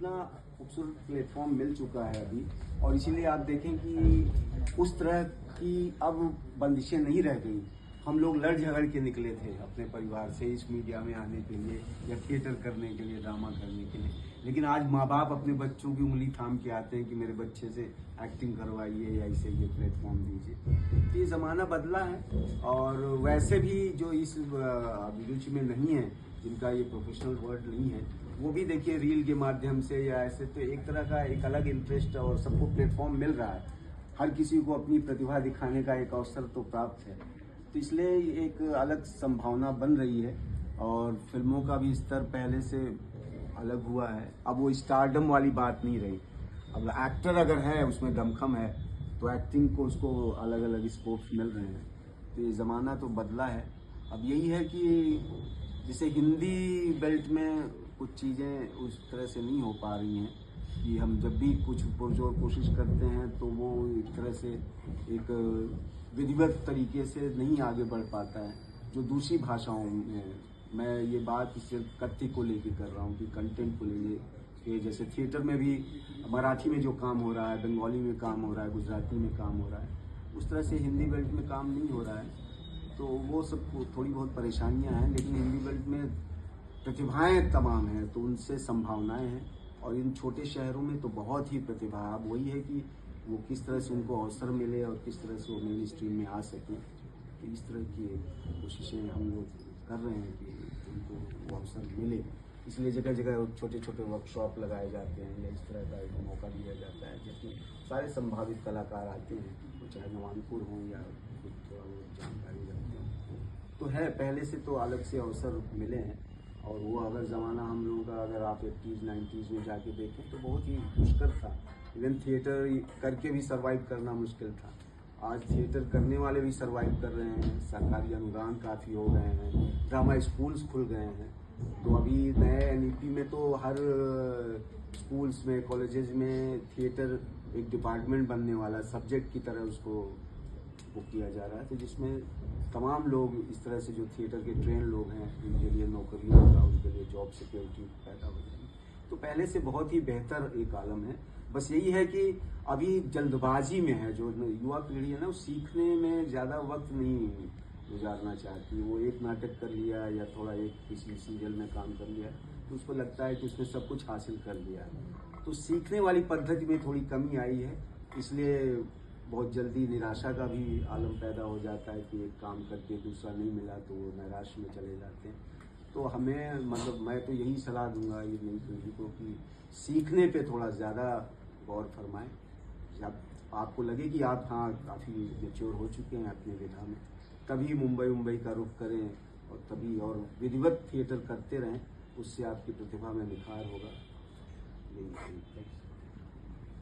इतना खूबसूरत प्लेटफॉर्म मिल चुका है अभी, और इसीलिए आप देखें कि उस तरह की अब बंदिशें नहीं रह गई। हम लोग लड़ झगड़ के निकले थे अपने परिवार से इस मीडिया में आने के लिए या थिएटर करने के लिए, ड्रामा करने के लिए, लेकिन आज माँ बाप अपने बच्चों की उंगली थाम के आते हैं कि मेरे बच्चे से एक्टिंग करवाइए या इसे ये प्लेटफॉर्म दीजिए। तो ये ज़माना बदला है, और वैसे भी जो इस अभिरुचि में नहीं है, जिनका ये प्रोफेशनल वर्ड नहीं है, वो भी देखिए रील के माध्यम से या ऐसे, तो एक तरह का एक अलग इंटरेस्ट और सबको प्लेटफॉर्म मिल रहा है। हर किसी को अपनी प्रतिभा दिखाने का एक अवसर तो प्राप्त है, तो इसलिए एक अलग संभावना बन रही है। और फिल्मों का भी स्तर पहले से अलग हुआ है। अब वो स्टारडम वाली बात नहीं रही। अब एक्टर अगर है, उसमें दमखम है, तो एक्टिंग को उसको अलग अलग स्कोप्स मिल रहे हैं। तो ये ज़माना तो बदला है। अब यही है कि जैसे हिंदी बेल्ट में कुछ चीज़ें उस तरह से नहीं हो पा रही हैं कि हम जब भी कुछ पुरजोर कोशिश करते हैं तो वो एक तरह से एक विधिवत तरीके से नहीं आगे बढ़ पाता है जो दूसरी भाषाओं में। मैं ये बात सिर्फ कथ्य को लेके कर रहा हूँ कि कंटेंट को लेके, जैसे थिएटर में भी मराठी में जो काम हो रहा है, बंगाली में काम हो रहा है, गुजराती में काम हो रहा है, उस तरह से हिंदी बेल्ट में काम नहीं हो रहा है। तो वो सब थोड़ी बहुत परेशानियां हैं, लेकिन हिंदी बेल्ट में प्रतिभाएं तमाम हैं, तो उनसे संभावनाएं हैं। और इन छोटे शहरों में तो बहुत ही प्रतिभा। अब वही है कि वो किस तरह से उनको अवसर मिले और किस तरह से वो मेन स्ट्रीम में आ सकें। तो इस तरह की कोशिशें हम लोग कर रहे हैं कि उनको वो अवसर मिले। इसलिए जगह जगह छोटे छोटे वर्कशॉप लगाए जाते हैं या इस तरह का एक मौका दिया जाता है जिसमें सारे संभावित कलाकार आते हैं, वो चाहे नवानपुर हों या कुछ थोड़ा बहुत जानकारी रखते हैं। तो है, पहले से तो अलग से अवसर मिले हैं। और वो अगर ज़माना हम लोगों का अगर आप 80s 90s में जाके देखें तो बहुत ही दुष्कर था। इवन थिएटर करके भी सर्वाइव करना मुश्किल था। आज थिएटर करने वाले भी सर्वाइव कर रहे हैं, सरकारी अनुदान काफ़ी हो गए हैं, ड्रामा स्कूल्स खुल गए हैं। तो अभी नए एनईपी में तो हर स्कूल्स में, कॉलेजेस में थिएटर एक डिपार्टमेंट बनने वाला, सब्जेक्ट की तरह उसको वो किया जा रहा है। तो जिसमें तमाम लोग इस तरह से जो थिएटर के ट्रेन लोग हैं, उनके लिए नौकरी होगा, उनके लिए जॉब सिक्योरिटी पैदा हो जाएगी। तो पहले से बहुत ही बेहतर एक आलम है। बस यही है कि अभी जल्दबाजी में है जो युवा पीढ़ी है ना, वो सीखने में ज़्यादा वक्त नहीं गुजारना चाहती। वो एक नाटक कर लिया या थोड़ा एक किसी सीरियल में काम कर लिया तो उसको लगता है कि उसने सब कुछ हासिल कर लिया है। तो सीखने वाली पद्धति में थोड़ी कमी आई है, इसलिए बहुत जल्दी निराशा का भी आलम पैदा हो जाता है कि एक काम करके दूसरा नहीं मिला तो वो निराश में चले जाते हैं। तो हमें मतलब मैं तो यही सलाह दूंगा ये नई पीढ़ी को कि सीखने पे थोड़ा ज़्यादा गौर फरमाएं। जब आपको लगे कि आप हाँ काफ़ी मेच्योर हो चुके हैं अपनी विधा में, तभी मुंबई का रुख करें और तभी और विधिवत थिएटर करते रहें, उससे आपकी प्रतिभा में निखार होगा। यही है।